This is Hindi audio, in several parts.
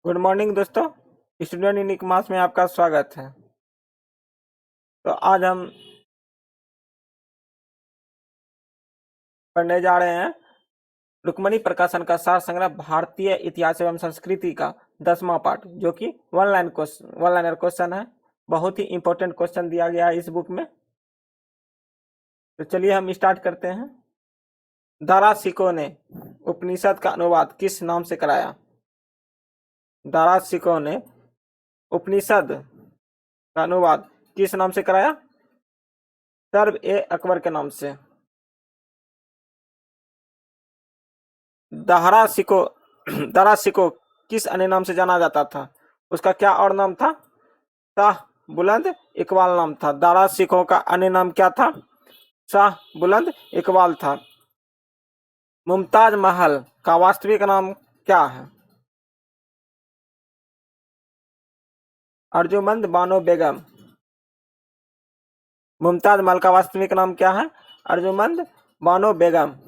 गुड मॉर्निंग दोस्तों। स्टूडेंट यूनिक मास में आपका स्वागत है। तो आज हम पढ़ने जा रहे हैं रुक्मणी प्रकाशन का सार संग्रह भारतीय इतिहास एवं संस्कृति का 10वां पार्ट, जो कि वन लाइनर क्वेश्चन है। बहुत ही इंपॉर्टेंट क्वेश्चन दिया गया है इस बुक में। तो चलिए हम स्टार्ट करते हैं। दारासिको ने उपनिषद का अनुवाद किस नाम से कराया? दारासिको ने उपनिषद का अनुवाद किस नाम से कराया? सर्व ए अकबर के नाम से। दारासिको किस अन्य नाम से जाना जाता था? उसका क्या और नाम था? शाह बुलंद इकबाल नाम था। दारासिको का अन्य नाम क्या था? शाह बुलंद इकबाल था। मुमताज महल का वास्तविक नाम क्या है? अर्जुमंद बानो बेगम। मुमताज महल का वास्तविक नाम क्या है? अर्जुमंद बानो बेगम।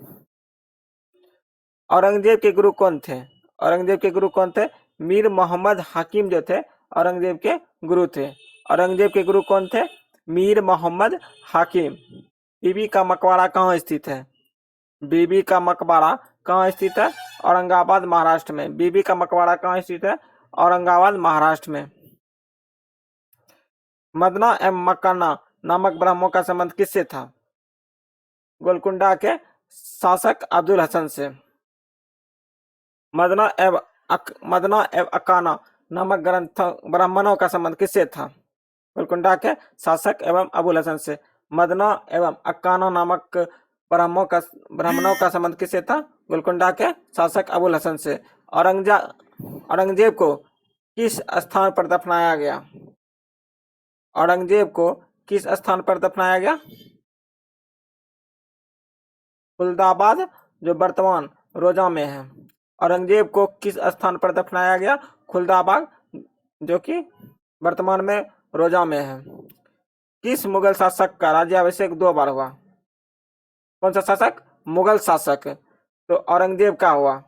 औरंगजेब के गुरु कौन थे? औरंगजेब के गुरु कौन थे? मीर मोहम्मद हाकिम जो थे औरंगजेब के गुरु थे। औरंगजेब के गुरु कौन थे? मीर मोहम्मद हाकिम। बीबी का मकबरा कहाँ स्थित है? बीबी का मकबरा कहाँ स्थित है? औरंगाबाद महाराष्ट्र में। बीबी का मकबरा कहाँ स्थित है? औरंगाबाद महाराष्ट्र में। मदना एवं मक्काना नामक ब्राह्मणों का संबंध किससे था? गोलकुंडा के शासक अब्दुल हसन से। मदना एवं अकाना नामक ब्राह्मणों का संबंध किससे था? गोलकुंडा के शासक एवं अबुल हसन से। मदना एवं अक्काना नामक ब्राह्मणों का संबंध किससे था? गोलकुंडा के शासक अबुल हसन से। औरंगजेब को किस स्थान पर दफनाया गया? औरंगजेब को किस स्थान पर दफनाया गया? खुलदाबाद, जो वर्तमान रोजा में है। औरंगजेब को किस स्थान पर दफनाया गया? खुलदाबाद, जो कि वर्तमान में रोजा में है। किस मुगल शासक का राज्याभिषेक 2 बार हुआ? कौन सा शासक? मुगल शासक। तो औरंगजेब का हुआ।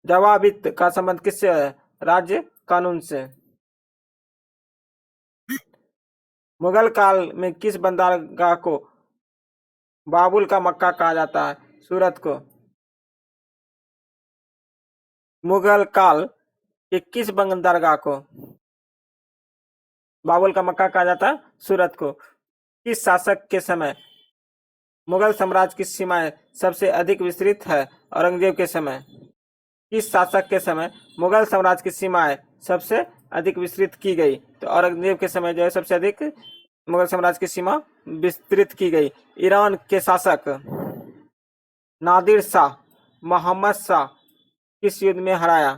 जवाबित का संबंध किससे है? राज्य कानून से। मुगल काल में किस बंदरगाह को बाबुल का मक्का कहा जाता है? सूरत को। मुगल काल के किस बंदरगाह को बाबुल का मक्का कहा जाता है? सूरत को। किस शासक के समय मुगल साम्राज्य की सीमाएं सबसे अधिक विस्तृत है? औरंगजेब के समय। किस शासक के समय मुगल साम्राज्य की सीमाएं सबसे अधिक विस्तृत की गई? तो औरंगजेब के समय जो है सबसे अधिक मुगल साम्राज्य की सीमा विस्तृत की गई। ईरान के शासक नादिर शाह मोहम्मद शाह किस युद्ध में हराया?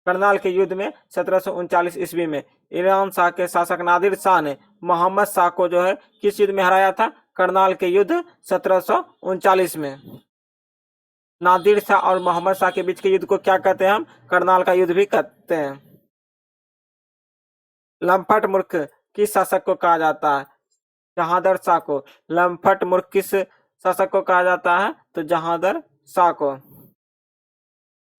करनाल के युद्ध में 1739 ईस्वी में ईरान शाह के शासक नादिर शाह ने मोहम्मद शाह को जो है किस युद्ध में हराया था? करनाल के युद्ध 1739 में। नादिर शाह और मोहम्मद शाह के बीच के युद्ध को क्या कहते हैं? हम करनाल का युद्ध भी कहते हैं। लंपट मूर्ख किस शासक को कहा जाता है? जहांदर शाह को। लंपट मूर्ख किस शासक को कहा जाता है? तो जहांदर शाह को।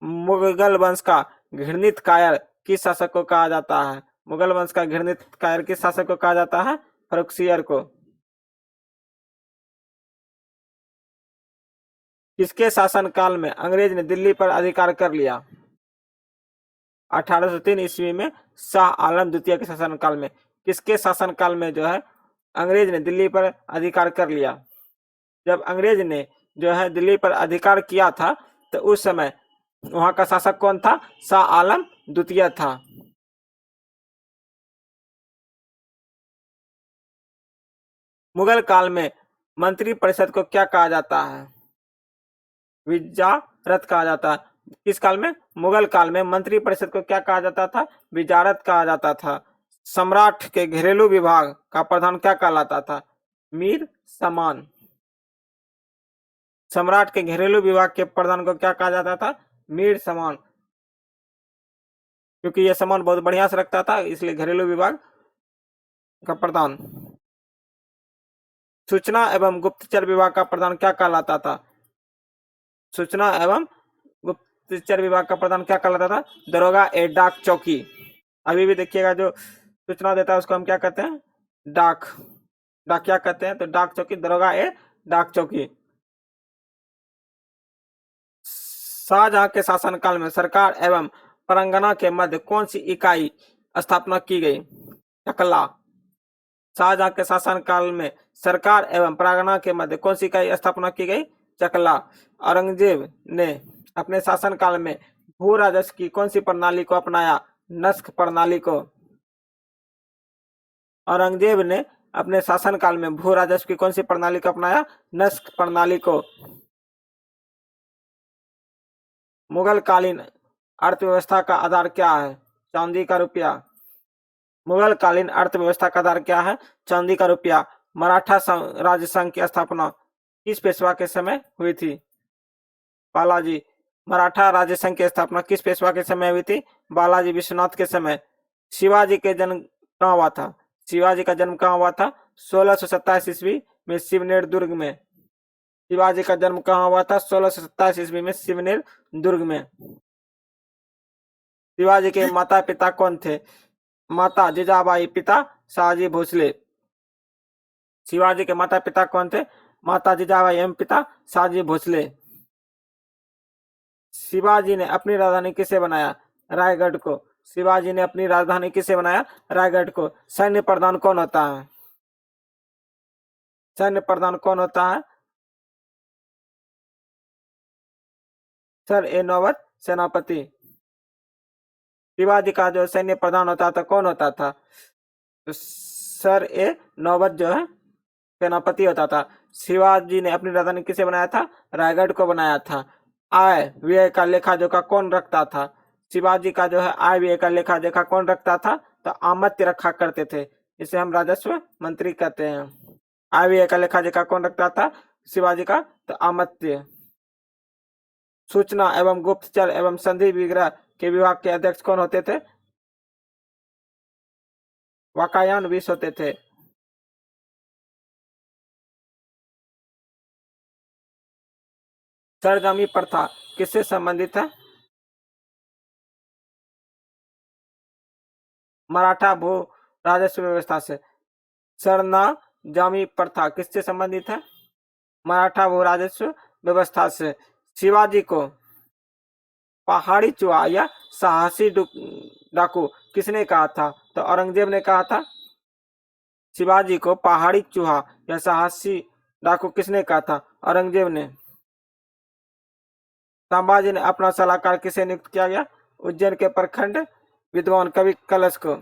मुगल वंश का घृणित कायर किस शासक को कहा जाता है? मुगल वंश का घृणित कायर किस शासक को कहा जाता है? फर्रुखसियर को। किसके शासनकाल में अंग्रेज ने दिल्ली पर अधिकार कर लिया? 1803 ईस्वी में शाह आलम द्वितीय के शासनकाल में। किसके शासनकाल में जो है अंग्रेज ने दिल्ली पर अधिकार कर लिया? जब अंग्रेज ने जो है दिल्ली पर अधिकार किया था तो उस समय वहां का शासक कौन था? शाह आलम द्वितीय था। मुगल काल में मंत्री परिषद को क्या कहा जाता है? विजारत कहा जाता है। किस काल में? मुगल काल में मंत्री परिषद को क्या कहा जाता था? विजारत कहा जाता था। सम्राट के घरेलू विभाग का प्रधान क्या कहलाता था? मीर समान। सम्राट के घरेलू विभाग के प्रधान को क्या कहा जाता था? मीर समान। क्योंकि यह सामान बहुत बढ़िया से रखता था इसलिए घरेलू विभाग का प्रधान। सूचना एवं गुप्तचर विभाग का प्रधान क्या कहलाता था? सूचना एवं गुप्तचर विभाग का प्रधान क्या कहलाता था? दरोगा ए डाक चौकी। अभी भी देखिएगा, जो सूचना देता है उसको हम क्या कहते हैं? डाक, डाकिया कहते हैं। तो डाक चौकी, दरोगा ए डाक चौकी। शाहजहां के शासनकाल में सरकार एवं परगना के मध्य कौन सी इकाई स्थापना की गई? चकला। शाहजहां के शासनकाल में सरकार एवं परगना के मध्य कौन सी इकाई स्थापना की गई? चकला। औरंगजेब ने अपने शासनकाल में भू राजस्व की कौन सी प्रणाली को अपनाया? नस्क प्रणाली को। औरंगजेब ने अपने शासनकाल में भू राजस्व की कौन सी प्रणाली को अपनाया? नस्क प्रणाली को। मुगल कालीन अर्थव्यवस्था का आधार क्या है? चांदी का रुपया। मुगल कालीन अर्थव्यवस्था का आधार क्या है? चांदी का रुपया। मराठा राज्य संघ की स्थापना किस पेशवा के समय हुई थी? बालाजी। मराठा राज्य संघ की स्थापना किस पेशवा के समय हुई थी? बालाजी विश्वनाथ के समय। शिवाजी के जन्म कहाँ हुआ था? शिवाजी का जन्म कहाँ हुआ था? 1627 ईस्वी में शिवनेर दुर्ग में। शिवाजी का जन्म कहाँ हुआ था? 1627 ईस्वी में शिवनेर दुर्ग में। शिवाजी के माता पिता कौन थे? माता जिजाबाई, पिता शाहजी भोसले। शिवाजी के माता पिता कौन थे? माता जिजाबाई एवं पिता शाहजी भोसले। शिवाजी ने अपनी राजधानी किसे बनाया? रायगढ़ को। शिवाजी ने अपनी राजधानी किसे बनाया? रायगढ़ को। सैन्य प्रधान कौन होता है? सैन्य प्रधान कौन होता है? सर ए नौबत सेनापति। शिवाजी का जो सैन्य प्रधान होता था कौन होता था? तो सर ए नौबत जो है सेनापति होता था। शिवाजी ने अपनी राजधानी किसे बनाया था? रायगढ़ को बनाया था। आय व्यय का लेखा जोखा कौन रखता था? शिवाजी का जो है आय व्यय का लेखा जोखा कौन रखता था? तो आमत्य रखा करते थे, इसे हम राजस्व मंत्री कहते हैं। आय व्यय का लेखा जोखा कौन रखता था? शिवाजी का, तो आमत्य। सूचना एवं गुप्तचर एवं संधि विग्रह के विभाग के अध्यक्ष कौन होते थे? वाकायान विश होते थे। सरजमी प्रथा किससे संबंधित है? मराठा भू राजस्व व्यवस्था से। सरना जामी प्रथा किससे संबंधित है? मराठा भू राजस्व व्यवस्था से। शिवाजी को पहाड़ी चूहा या साहसी डाकू किसने कहा था? तो औरंगजेब ने कहा था। शिवाजी को पहाड़ी चूहा या साहसी डाकू किसने कहा था? औरंगजेब ने। संभाजी ने अपना सलाहकार किसे नियुक्त किया गया? उज्जैन के प्रखंड विद्वान कवि कलश को।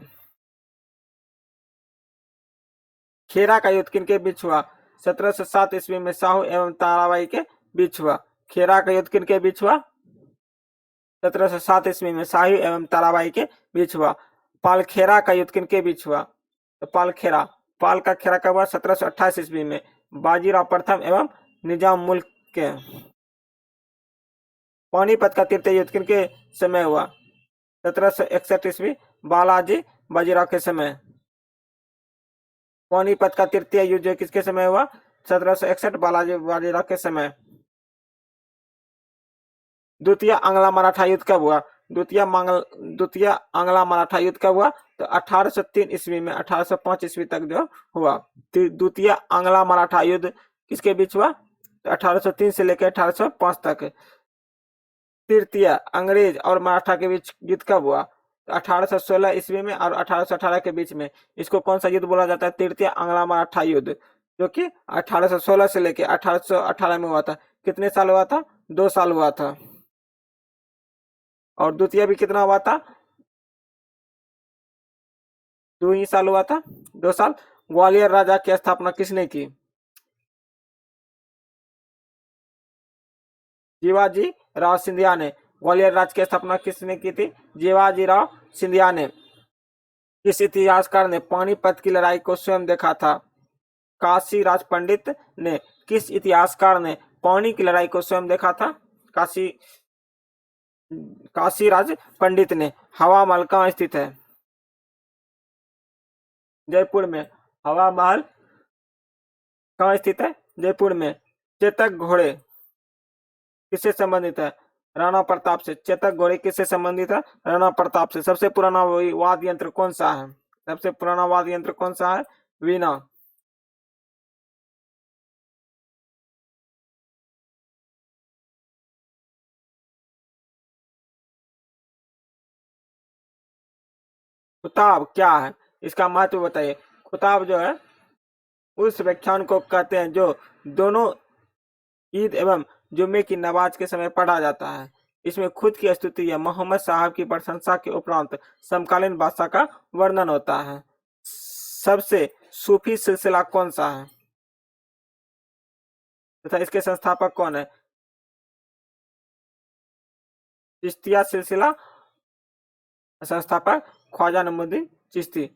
खेरा का युद्ध किनके बीच हुआ? 1707 ईस्वी में साहू एवं ताराबाई के बीच हुआ। खेरा का युद्ध किनके बीच हुआ? 1707 ईस्वी में साहू एवं ताराबाई के बीच हुआ। पालखेरा का युद्ध किनके बीच हुआ? तो पालखेरा, पाल का खेरा कब हुआ? 1728 ईस्वी में बाजीराव प्रथम एवं निजाम मुल्क के। पानीपत का तृतीय युद्ध किनके समय हुआ? 1761 ईस्वी बालाजी बाजीराव के समय। पानीपत का तृतीय युद्ध किसके समय हुआ? 1761 बालाजी बाजीराव के समय। द्वितीय आंग्ला मराठा युद्ध कब हुआ? द्वितीय आंग्ला मराठा युद्ध कब हुआ? तो 1803 ईस्वी में 1805 ईस्वी तक जो हुआ। द्वितीय आंग्ला मराठा युद्ध किसके बीच हुआ? तो 1803 से लेकर 1805 तक। तृतीय अंग्रेज और मराठा के बीच युद्ध कब हुआ? तो 1816 ईस्वी में और 1818 के बीच में। इसको कौन सा युद्ध बोला जाता है? तृतीय आंग्ला मराठा युद्ध, जो कि 1816 से लेकर 1818 में हुआ था। कितने साल हुआ था? 2 साल हुआ था। और द्वितीय भी कितना हुआ था? 2 ही साल हुआ था, 2 साल। ग्वालियर राजा की स्थापना किसने की? जीवाजी राव सिंधिया ने। ग्वालियर राज्य की स्थापना किसने की थी? जीवाजी राव सिंधिया ने। किस इतिहासकार ने पानीपत की लड़ाई को स्वयं देखा था? काशीराज पंडित ने। किस इतिहासकार ने पानी की लड़ाई को स्वयं देखा था? काशीराज पंडित ने। हवा महल कहाँ स्थित है? जयपुर में। हवा महल कहाँ स्थित है? जयपुर में। चेतक घोड़े किससे संबंधित है? राणा प्रताप से। चेतक घोड़े किससे संबंधित है? राणा प्रताप से। सबसे पुराना वाद्य यंत्र कौन सा है? सबसे पुराना वाद्य यंत्र कौन सा है? वीणा। खुताब क्या है? इसका महत्व बताइए। खुताब जो है उस व्याख्यान को कहते हैं जो दोनों ईद एवं जुम्मे की नमाज के समय पढ़ा जाता है। इसमें खुद की स्तुति या मोहम्मद साहब की प्रशंसा के उपरांत समकालीन बादशाह का वर्णन होता है। सबसे सूफी सिलसिला कौन सा है तथा इसके संस्थापक कौन है? चिश्तिया सिलसिला, संस्थापक ख्वाजा नईमुद्दीन चिश्ती।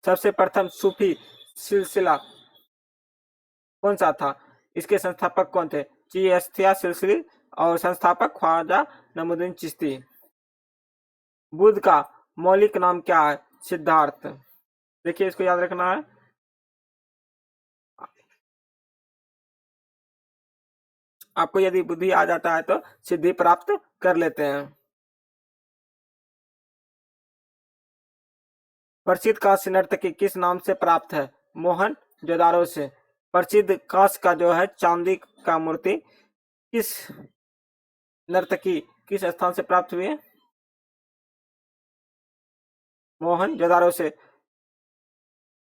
सबसे प्रथम सूफी सिलसिला कौन सा था? इसके संस्थापक कौन थे? चिश्तिया सिलसिले और संस्थापक ख्वाजा नईमुद्दीन चिश्ती। बुद्ध का मौलिक नाम क्या है? सिद्धार्थ। देखिए इसको याद रखना है। आपको यदि बुद्धि आ जाता है तो सिद्धि प्राप्त कर लेते हैं। प्रसिद्ध कांस्य नर्तकी किस नाम से प्राप्त है? मोहन जोदारो से। प्रसिद्ध कांस्य का जो है चांदी का मूर्ति किस नर्तकी किस स्थान से प्राप्त हुई है? मोहन जोदारो से।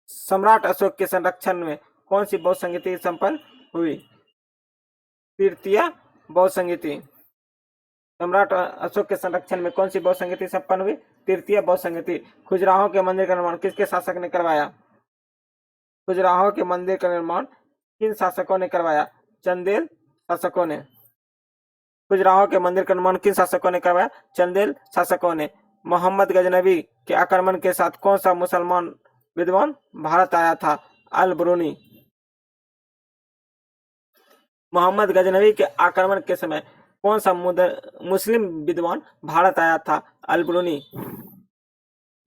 सम्राट अशोक के संरक्षण में कौन सी बौद्ध संगीति संपन्न हुई? तृतीय बौद्ध संगीति। सम्राट अशोक के संरक्षण में कौन सी बौद्ध संगीति संपन्न हुई? तृतीय बौद्ध संगीति। खजुराहो के मंदिर का निर्माण किसके शासक ने करवाया? खजुराहो के मंदिर का निर्माण किन शासकों ने करवाया? चंदेल शासकों ने। खजुराहो के मंदिर का निर्माण किन शासकों ने करवाया? चंदेल शासकों ने। मोहम्मद गजनबी के आक्रमण के साथ कौन सा मुसलमान विद्वान भारत आया था? अल ब्रूनी। मोहम्मद गजनबी के आक्रमण के समय कौन सा मुस्लिम विद्वान भारत आया था? अल ब्रूनी।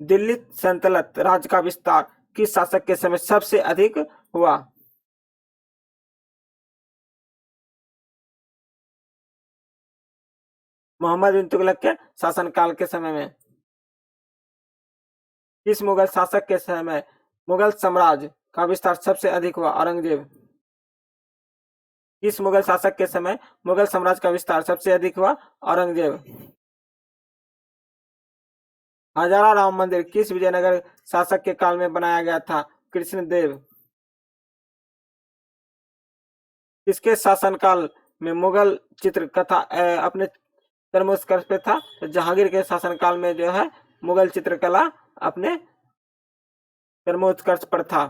दिल्ली सल्तनत राज्य का विस्तार किस शासक के समय सबसे अधिक हुआ? मोहम्मद बिन तुगलक के शासनकाल के समय में। किस मुगल शासक के समय मुगल साम्राज्य का विस्तार सबसे अधिक हुआ? औरंगजेब। किस मुगल शासक के समय मुगल साम्राज्य का विस्तार सबसे अधिक हुआ? औरंगजेब। हजारा राम मंदिर किस विजयनगर शासक के काल में बनाया गया था? कृष्णदेव। किसके शासनकाल में मुगल चित्रकथा अपने चरमोत्कर्ष पे था? तो जहांगीर के शासनकाल में जो है मुगल चित्रकला अपने चरमोत्कर्ष पर था।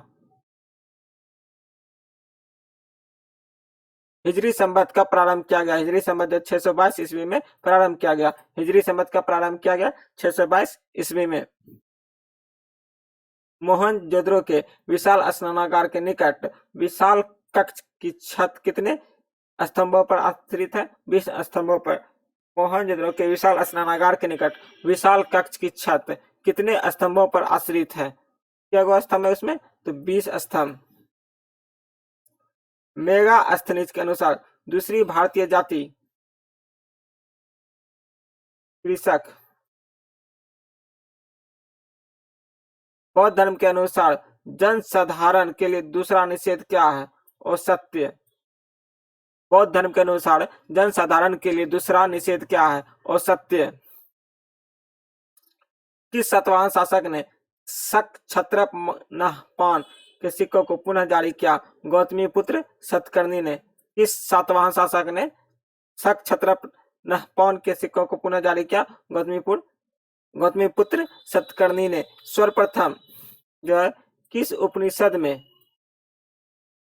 हिजरी संवत का प्रारंभ किया गया? हिजरी संवत 622 ईस्वी में प्रारंभ किया गया। हिजरी संवत का प्रारंभ किया गया 622 ईस्वी में। मोहनजोदड़ो के विशाल स्नानागार के निकट विशाल कक्ष की छत कितने स्तंभों पर आश्रित है? 20 स्तंभों पर। मोहनजोदड़ो के विशाल स्नानागार के निकट विशाल कक्ष की छत कितने स्तंभों पर आश्रित है? क्या गो स्तंभ है उसमें? तो 20 स्तंभ। मेगास्थनीज के अनुसार दूसरी भारतीय जाति कृषक। बौद्ध धर्म के अनुसार जनसाधारण के लिए दूसरा निषेध क्या है? असत्य। बौद्ध धर्म के अनुसार जनसाधारण के लिए दूसरा निषेध क्या है? असत्य। किस सातवाहन शासक ने शक छत्रप नहपान के सिक्कों को पुनः जारी किया? गौतमी पुत्र सतकर्णी ने। किस सातवाहन शासक ने शक छत्रप नहपान के सिक्कों को पुनः जारी किया? गौतमी पुत्र सतकर्णी ने। सर्वप्रथम जो है किस उपनिषद में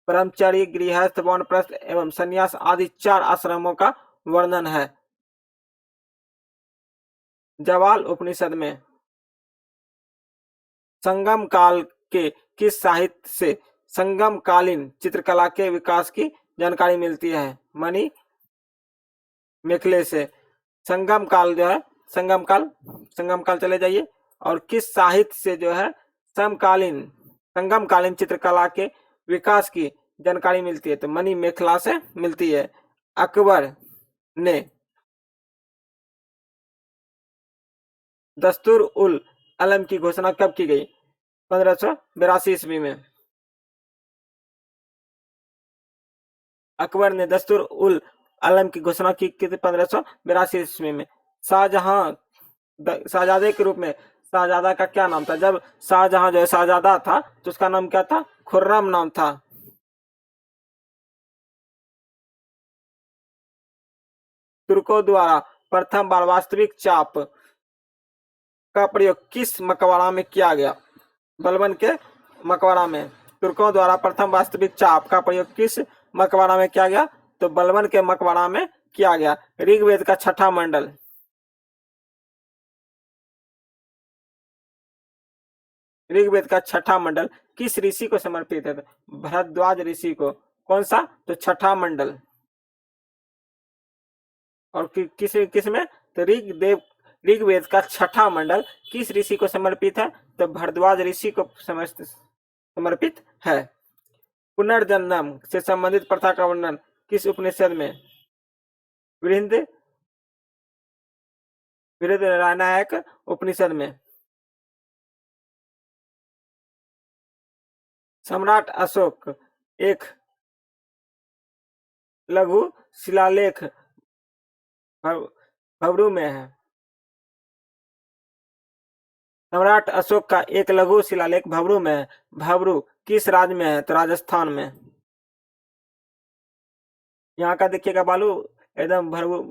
ब्रह्मचर्य, गृहस्थ, वानप्रस्थ एवं संन्यास आदि 4 आश्रमों का वर्णन है? जवाल उपनिषद में। संगम काल के किस साहित्य से संगमकालीन चित्रकला के विकास की जानकारी मिलती है? मणि मेखले से। संगम काल जो है संगम काल चले जाइए और किस साहित्य से जो है संगमकालीन चित्रकला के विकास की जानकारी मिलती है? तो मणि मेखला से मिलती है। अकबर ने दस्तूर उल अलम की घोषणा कब की गई? 1582 ईस्वी में। अकबर ने दस्तूर उल अलम की घोषणा की 1582 ईस्वी में। शाहजादे के रूप में शाहजादा का क्या नाम था? जब शाहजहां जो है शाहजादा था तो उसका नाम क्या था? खुर्रम नाम था। तुर्कों द्वारा प्रथम बार वास्तविक चाप का प्रयोग किस मकबरा में किया गया? बलबन के मकबरा में। तुर्कों द्वारा प्रथम वास्तविक चाप का प्रयोग किस मकबरा में किया गया? तो बलबन के मकबरा में किया गया। ऋग्वेद का छठा मंडल किस ऋषि को समर्पित है? भरद्वाज ऋषि को। कौन सा? तो छठा मंडल। और किस में? तो ऋग्वेद का छठा मंडल किस ऋषि को समर्पित है? तो भरद्वाज ऋषि को समर्पित है। पुनर्जन्म से संबंधित प्रथा का वर्णन किस उपनिषद में? बृहदारण्यक उपनिषद में। सम्राट अशोक एक लघु शिलालेख भवरू में है। सम्राट अशोक का एक लघु शिलालेख भवरू में है। भवरू किस राज्य में है? तो राजस्थान में। यहाँ का देखिएगा बालू एकदम भरपूर,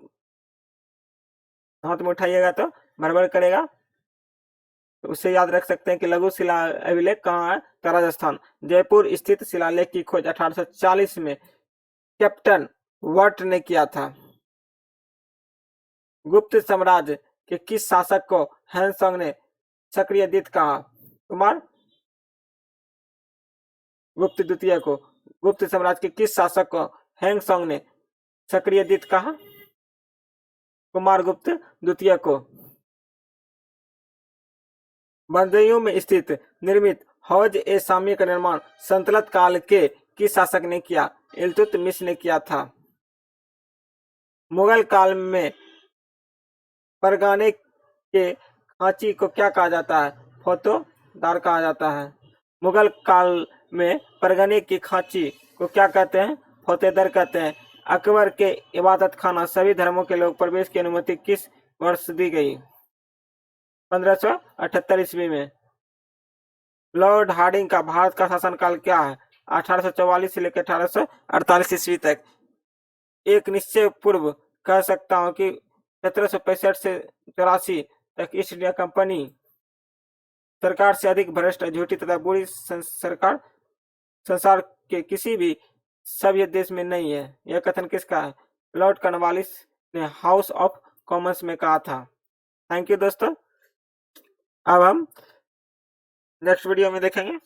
हाथ में उठाइएगा तो भरभर करेगा, तो उससे याद रख सकते हैं कि लघु शिला अभिलेख कहाँ है? तो राजस्थान। जयपुर स्थित शिलालेख की खोज 1840 में कैप्टन वर्ट ने किया था। गुप्त साम्राज्य के किस शासक को हैंसोंग ने सक्रिय दूत कहा? कुमार गुप्त द्वितीय को। गुप्त साम्राज्य के किस शासक को हैंसोंग ने सक्रिय दूत कहा? कुमार गुप्त द्वितीय को। बंदरियों में स्थित निर्मित हौज ए शामी का निर्माण सल्तनत काल के किस शासक ने किया? इल्तुतमिश ने किया था। मुगल काल में परगाने के खांची को क्या कहा जाता है? फौतदार कहा जाता है। मुगल काल में परगने की खांची को क्या कहते हैं? फौतेदार कहते हैं। अकबर के इबादत खाना सभी धर्मों के लोग प्रवेश की अनुमति किस वर्ष दी गई? 1578 ईस्वी में। लॉर्ड हार्डिंग का भारत का शासनकाल क्या है? 1844 से लेकर 1848 ईस्वी तक। एक निश्चय पूर्व कह सकता हूं कि 1765 से 84 तक ईस्ट इंडिया कंपनी सरकार से अधिक भ्रष्ट, झूठी तथा बुरी सरकार संसार के किसी भी सभ्य देश में नहीं है। यह कथन किसका है? लॉर्ड कॉर्नवालिस ने हाउस ऑफ कॉमन्स में कहा था। थैंक यू दोस्तों। अब हम नेक्स्ट वीडियो में देखेंगे।